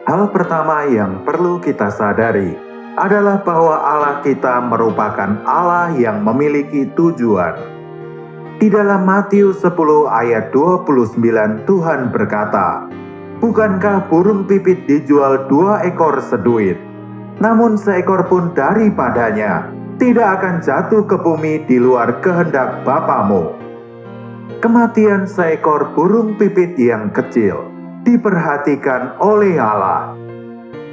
Hal pertama yang perlu kita sadari adalah bahwa Allah kita merupakan Allah yang memiliki tujuan. Di dalam Matius 10 ayat 29 Tuhan berkata, "Bukankah burung pipit dijual 2 ekor seduit? Namun seekor pun daripadanya tidak akan jatuh ke bumi di luar kehendak Bapamu." Kematian seekor burung pipit yang kecil diperhatikan oleh Allah.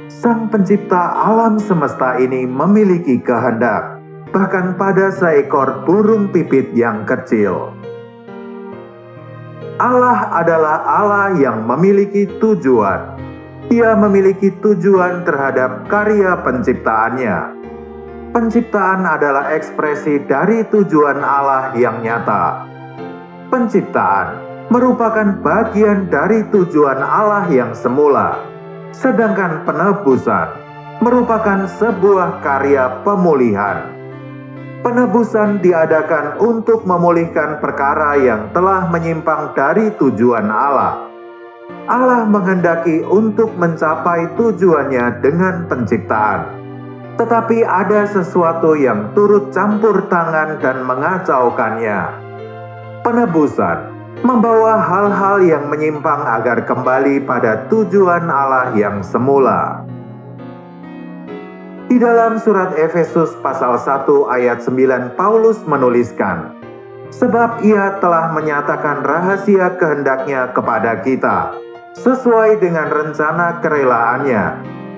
Sang pencipta alam semesta ini memiliki kehendak, bahkan pada seekor burung pipit yang kecil. Allah adalah Allah yang memiliki tujuan. Dia memiliki tujuan terhadap karya penciptaannya. Penciptaan adalah ekspresi dari tujuan Allah yang nyata. Penciptaan merupakan bagian dari tujuan Allah yang semula, sedangkan penebusan merupakan sebuah karya pemulihan. Penebusan diadakan untuk memulihkan perkara yang telah menyimpang dari tujuan Allah. Allah menghendaki untuk mencapai tujuannya dengan penciptaan, tetapi ada sesuatu yang turut campur tangan dan mengacaukannya. Penebusan membawa hal-hal yang menyimpang agar kembali pada tujuan Allah yang semula. Di dalam surat Efesus pasal 1 ayat 9 Paulus menuliskan, "Sebab Ia telah menyatakan rahasia kehendaknya kepada kita, sesuai dengan rencana kerelaannya,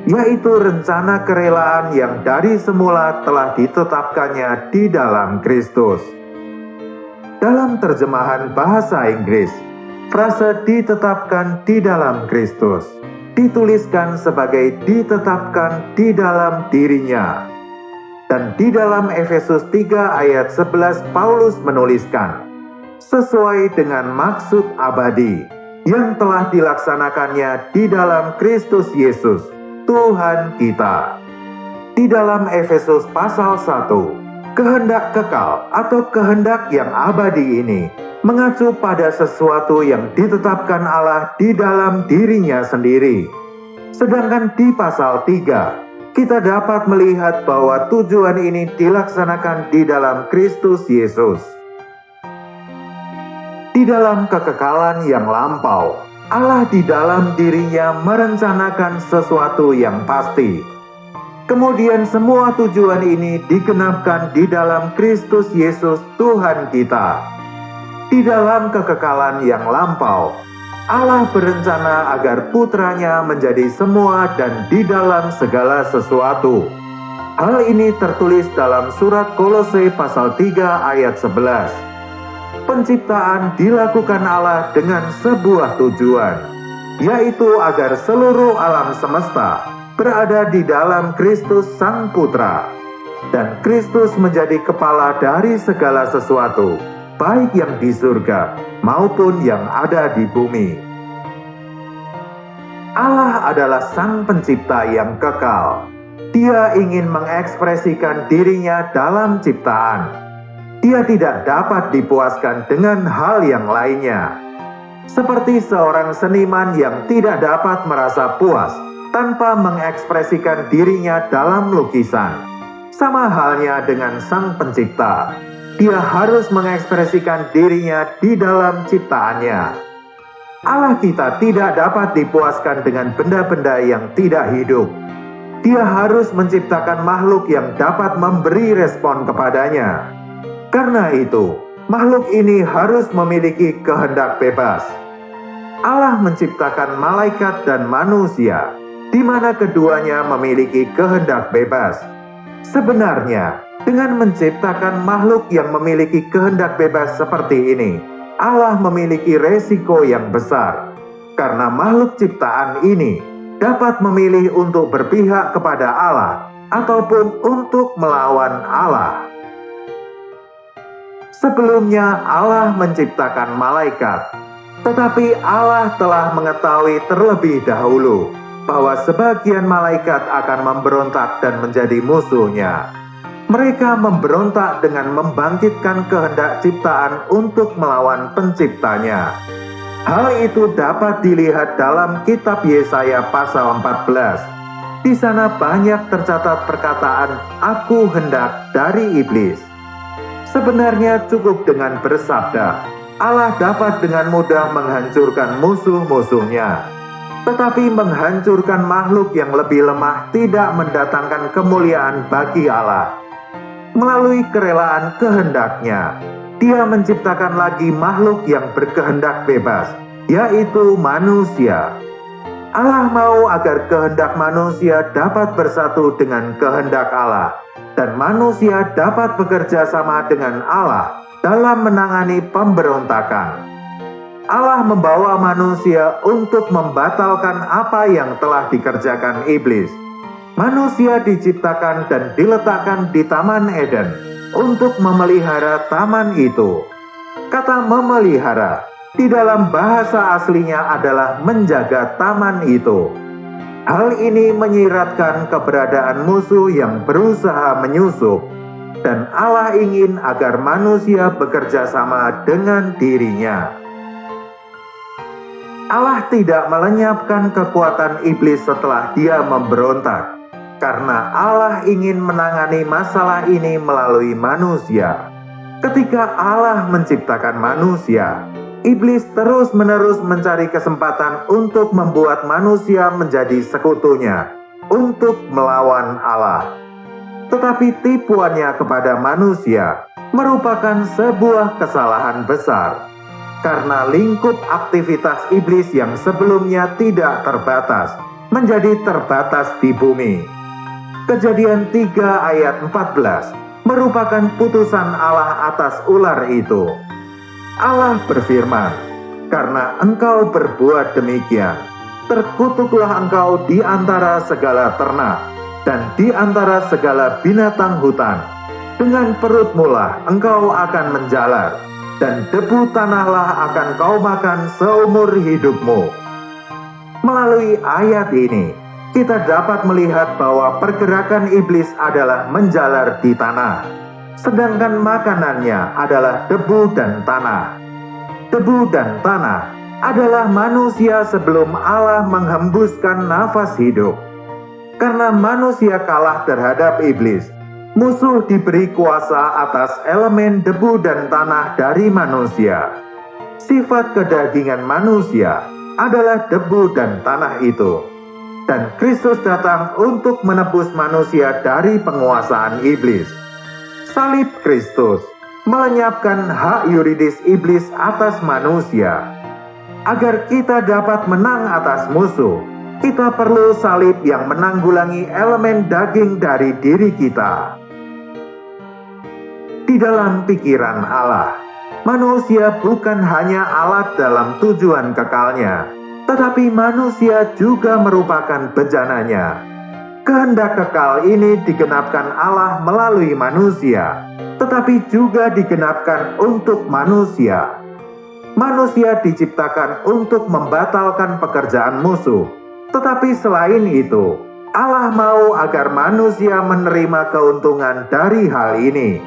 yaitu rencana kerelaan yang dari semula telah ditetapkannya di dalam Kristus." Dalam terjemahan bahasa Inggris, frase "ditetapkan di dalam Kristus" dituliskan sebagai "ditetapkan di dalam dirinya". Dan di dalam Efesus 3 ayat 11 Paulus menuliskan, "Sesuai dengan maksud abadi yang telah dilaksanakannya di dalam Kristus Yesus, Tuhan kita." Di dalam Efesus pasal 1, kehendak kekal atau kehendak yang abadi ini mengacu pada sesuatu yang ditetapkan Allah di dalam dirinya sendiri. Sedangkan di pasal 3, kita dapat melihat bahwa tujuan ini dilaksanakan di dalam Kristus Yesus. Di dalam kekekalan yang lampau, Allah di dalam dirinya merencanakan sesuatu yang pasti. Kemudian semua tujuan ini digenapkan di dalam Kristus Yesus Tuhan kita. Di dalam kekekalan yang lampau, Allah berencana agar putranya menjadi semua dan di dalam segala sesuatu. Hal ini tertulis dalam surat Kolose pasal 3 ayat 11. Penciptaan dilakukan Allah dengan sebuah tujuan, yaitu agar seluruh alam semesta berada di dalam Kristus Sang Putra, dan Kristus menjadi kepala dari segala sesuatu, baik yang di surga maupun yang ada di bumi. Allah adalah Sang Pencipta yang kekal. Dia ingin mengekspresikan dirinya dalam ciptaan. Dia tidak dapat dipuaskan dengan hal yang lainnya. Seperti seorang seniman yang tidak dapat merasa puas tanpa mengekspresikan dirinya dalam lukisan. Sama halnya dengan Sang Pencipta, Dia harus mengekspresikan dirinya di dalam ciptaannya. Allah kita tidak dapat dipuaskan dengan benda-benda yang tidak hidup. Dia harus menciptakan makhluk yang dapat memberi respon kepadanya. Karena itu, makhluk ini harus memiliki kehendak bebas. Allah menciptakan malaikat dan manusia, di mana keduanya memiliki kehendak bebas. Sebenarnya, dengan menciptakan makhluk yang memiliki kehendak bebas seperti ini, Allah memiliki resiko yang besar, karena makhluk ciptaan ini dapat memilih untuk berpihak kepada Allah ataupun untuk melawan Allah. Sebelumnya Allah menciptakan malaikat, tetapi Allah telah mengetahui terlebih dahulu bahwa sebagian malaikat akan memberontak dan menjadi musuhnya. Mereka memberontak dengan membangkitkan kehendak ciptaan untuk melawan penciptanya. Hal itu dapat dilihat dalam kitab Yesaya pasal 14. Di sana banyak tercatat perkataan "aku hendak" dari iblis. Sebenarnya cukup dengan bersabda, Allah dapat dengan mudah menghancurkan musuh-musuhnya. Tetapi menghancurkan makhluk yang lebih lemah tidak mendatangkan kemuliaan bagi Allah. Melalui kerelaan kehendaknya, Dia menciptakan lagi makhluk yang berkehendak bebas, yaitu manusia. Allah mau agar kehendak manusia dapat bersatu dengan kehendak Allah, dan manusia dapat bekerja sama dengan Allah dalam menangani pemberontakan. Allah membawa manusia untuk membatalkan apa yang telah dikerjakan iblis. Manusia diciptakan dan diletakkan di Taman Eden untuk memelihara taman itu. Kata memelihara di dalam bahasa aslinya adalah menjaga taman itu. Hal ini menyiratkan keberadaan musuh yang berusaha menyusup, dan Allah ingin agar manusia bekerja sama dengan dirinya. Allah tidak melenyapkan kekuatan iblis setelah dia memberontak, karena Allah ingin menangani masalah ini melalui manusia. Ketika Allah menciptakan manusia, iblis terus-menerus mencari kesempatan untuk membuat manusia menjadi sekutunya, untuk melawan Allah. Tetapi tipuannya kepada manusia merupakan sebuah kesalahan besar, karena lingkup aktivitas iblis yang sebelumnya tidak terbatas, menjadi terbatas di bumi. Kejadian 3 ayat 14 merupakan putusan Allah atas ular itu. Allah berfirman, "Karena engkau berbuat demikian, terkutuklah engkau di antara segala ternak, dan di antara segala binatang hutan. Dengan perutmulah engkau akan menjalar, dan debu tanahlah akan kau makan seumur hidupmu." Melalui ayat ini, kita dapat melihat bahwa pergerakan iblis adalah menjalar di tanah, sedangkan makanannya adalah debu dan tanah. Debu dan tanah adalah manusia sebelum Allah menghembuskan nafas hidup. Karena manusia kalah terhadap iblis, musuh diberi kuasa atas elemen debu dan tanah dari manusia. Sifat kedagingan manusia adalah debu dan tanah itu. Dan Kristus datang untuk menebus manusia dari penguasaan iblis. Salib Kristus melenyapkan hak yuridis iblis atas manusia. Agar kita dapat menang atas musuh, kita perlu salib yang menanggulangi elemen daging dari diri kita. Di dalam pikiran Allah, manusia bukan hanya alat dalam tujuan kekalnya, tetapi manusia juga merupakan bejananya. Kehendak kekal ini digenapkan Allah melalui manusia, tetapi juga digenapkan untuk manusia. Manusia diciptakan untuk membatalkan pekerjaan musuh, tetapi selain itu, Allah mau agar manusia menerima keuntungan dari hal ini.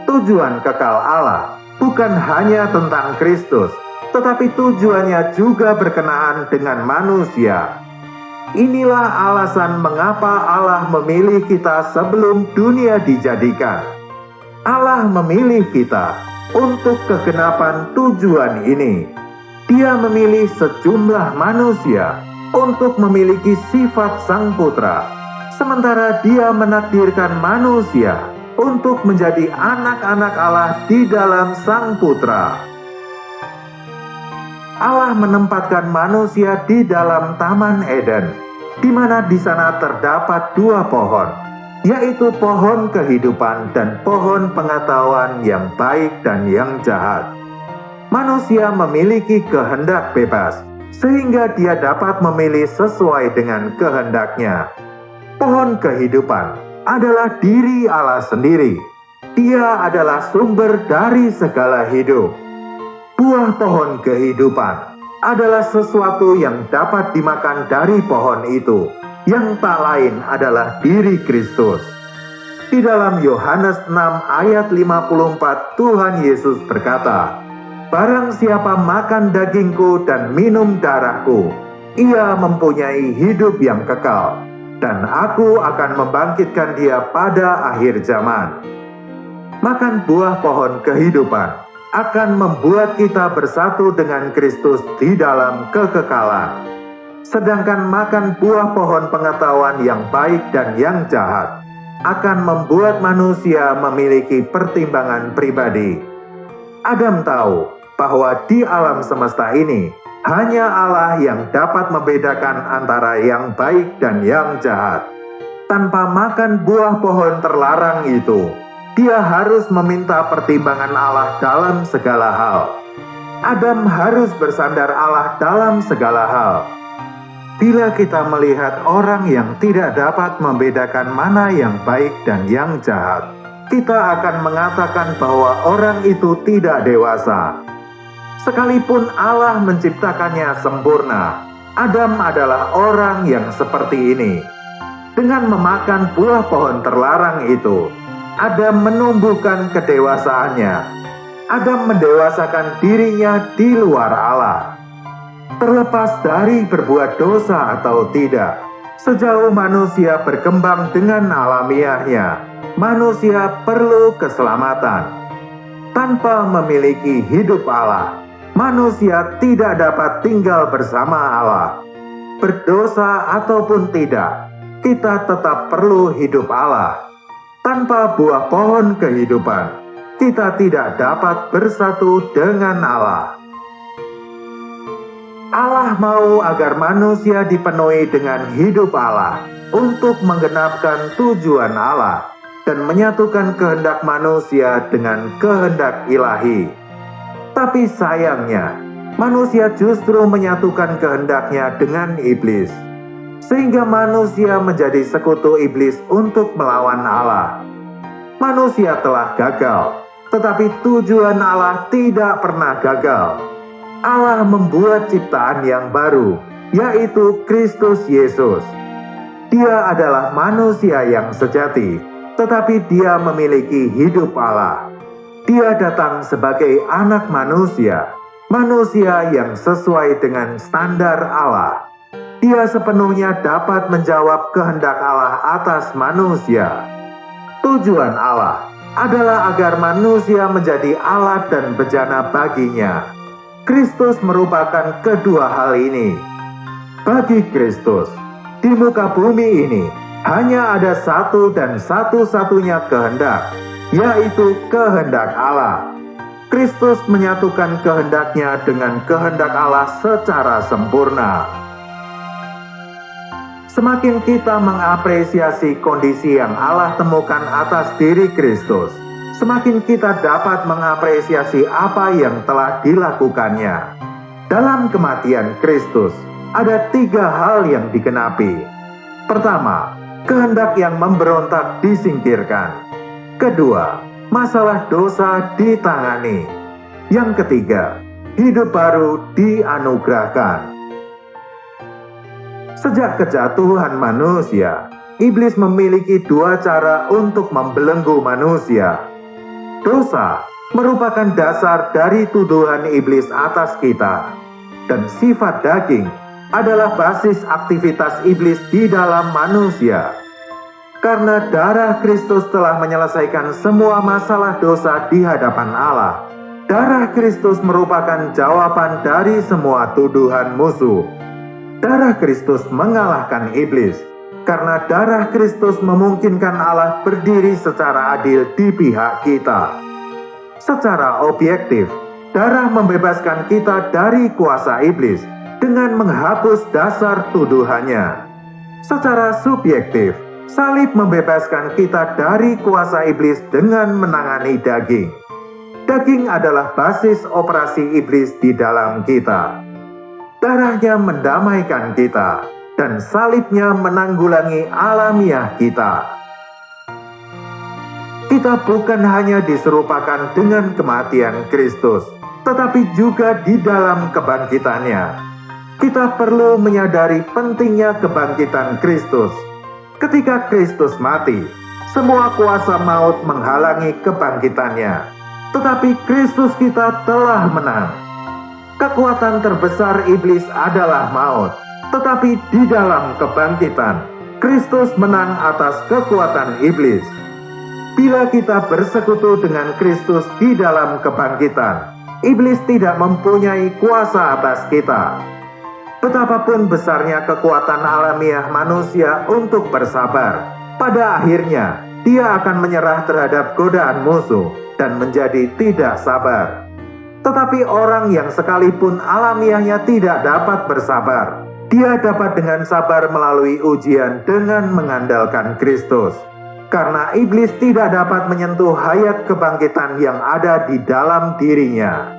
Tujuan kekal Allah bukan hanya tentang Kristus, tetapi tujuannya juga berkenaan dengan manusia. Inilah alasan mengapa Allah memilih kita sebelum dunia dijadikan. Allah memilih kita untuk kegenapan tujuan ini. Dia memilih sejumlah manusia untuk memiliki sifat Sang Putra, sementara Dia menakdirkan manusia untuk menjadi anak-anak Allah di dalam Sang Putra. Allah menempatkan manusia di dalam Taman Eden, di mana di sana terdapat 2 pohon, yaitu pohon kehidupan dan pohon pengetahuan yang baik dan yang jahat. Manusia memiliki kehendak bebas, sehingga dia dapat memilih sesuai dengan kehendaknya. Pohon kehidupan adalah diri Allah sendiri. Dia adalah sumber dari segala hidup. Buah pohon kehidupan adalah sesuatu yang dapat dimakan dari pohon itu, yang tak lain adalah diri Kristus. Di dalam Yohanes 6 ayat 54, Tuhan Yesus berkata, Barang siapa makan dagingku dan minum darahku, ia mempunyai hidup yang kekal, dan aku akan membangkitkan dia pada akhir zaman. Makan buah pohon kehidupan akan membuat kita bersatu dengan Kristus di dalam kekekalan. Sedangkan makan buah pohon pengetahuan yang baik dan yang jahat akan membuat manusia memiliki pertimbangan pribadi. Adam tahu bahwa di alam semesta ini hanya Allah yang dapat membedakan antara yang baik dan yang jahat. Tanpa makan buah pohon terlarang itu, dia harus meminta pertimbangan Allah dalam segala hal. Adam harus bersandar Allah dalam segala hal. Bila kita melihat orang yang tidak dapat membedakan mana yang baik dan yang jahat, kita akan mengatakan bahwa orang itu tidak dewasa. Sekalipun Allah menciptakannya sempurna, Adam adalah orang yang seperti ini. Dengan memakan buah pohon terlarang itu, Adam menumbuhkan kedewasaannya. Adam mendewasakan dirinya di luar Allah. Terlepas dari berbuat dosa atau tidak, sejauh manusia berkembang dengan alamiahnya, manusia perlu keselamatan. Tanpa memiliki hidup Allah, manusia tidak dapat tinggal bersama Allah. Berdosa ataupun tidak, kita tetap perlu hidup Allah. Tanpa buah pohon kehidupan, kita tidak dapat bersatu dengan Allah. Allah mau agar manusia dipenuhi dengan hidup Allah untuk menggenapkan tujuan Allah dan menyatukan kehendak manusia dengan kehendak ilahi. Tapi sayangnya, manusia justru menyatukan kehendaknya dengan iblis, sehingga manusia menjadi sekutu iblis untuk melawan Allah. Manusia telah gagal, tetapi tujuan Allah tidak pernah gagal. Allah membuat ciptaan yang baru, yaitu Kristus Yesus. Dia adalah manusia yang sejati, tetapi dia memiliki hidup Allah. Dia datang sebagai anak manusia, manusia yang sesuai dengan standar Allah. Dia sepenuhnya dapat menjawab kehendak Allah atas manusia. Tujuan Allah adalah agar manusia menjadi alat dan bejana baginya. Kristus merupakan kedua hal ini. Bagi Kristus, di muka bumi ini hanya ada satu dan satu-satunya kehendak, yaitu kehendak Allah. Kristus menyatukan kehendaknya dengan kehendak Allah secara sempurna. Semakin kita mengapresiasi kondisi yang Allah temukan atas diri Kristus, semakin kita dapat mengapresiasi apa yang telah dilakukannya. Dalam kematian Kristus, ada 3 hal yang digenapi. Pertama, kehendak yang memberontak disingkirkan. Kedua, masalah dosa ditangani. Yang ketiga, hidup baru dianugerahkan. Sejak kejatuhan manusia, iblis memiliki 2 cara untuk membelenggu manusia. Dosa merupakan dasar dari tuduhan iblis atas kita, dan sifat daging adalah basis aktivitas iblis di dalam manusia. Karena darah Kristus telah menyelesaikan semua masalah dosa di hadapan Allah, darah Kristus merupakan jawaban dari semua tuduhan musuh. Darah Kristus mengalahkan iblis, karena darah Kristus memungkinkan Allah berdiri secara adil di pihak kita. Secara objektif, darah membebaskan kita dari kuasa iblis dengan menghapus dasar tuduhannya. Secara subjektif, salib membebaskan kita dari kuasa iblis dengan menangani daging. Daging adalah basis operasi iblis di dalam kita. Darahnya mendamaikan kita, dan salibnya menanggulangi alamiah kita. Kita bukan hanya diserupakan dengan kematian Kristus, tetapi juga di dalam kebangkitannya. Kita perlu menyadari pentingnya kebangkitan Kristus. Ketika Kristus mati, semua kuasa maut menghalangi kebangkitannya. tetapi Kristus kita telah menang. Kekuatan terbesar iblis adalah maut, tetapi di dalam kebangkitan, Kristus menang atas kekuatan iblis. Bila kita bersekutu dengan Kristus di dalam kebangkitan, iblis tidak mempunyai kuasa atas kita. Betapapun besarnya kekuatan alamiah manusia untuk bersabar, pada akhirnya dia akan menyerah terhadap godaan musuh dan menjadi tidak sabar. Tetapi orang yang sekalipun alamiahnya tidak dapat bersabar, dia dapat dengan sabar melalui ujian dengan mengandalkan Kristus. Karena iblis tidak dapat menyentuh hayat kebangkitan yang ada di dalam dirinya.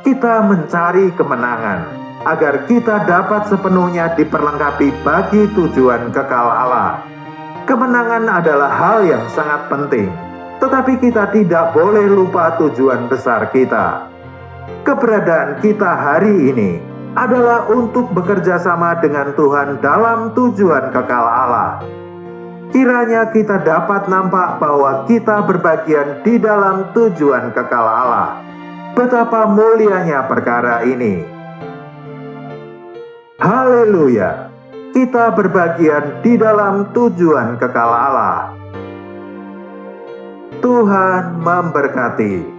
Kita mencari kemenangan, agar kita dapat sepenuhnya diperlengkapi bagi tujuan kekal Allah. Kemenangan adalah hal yang sangat penting, tetapi kita tidak boleh lupa tujuan besar kita. Keberadaan kita hari ini adalah untuk bekerja sama dengan Tuhan dalam tujuan kekal Allah. Kiranya kita dapat nampak bahwa kita berbagian di dalam tujuan kekal Allah. Betapa mulianya perkara ini. Haleluya! Kita berbagian di dalam tujuan kekal Allah. Tuhan memberkati.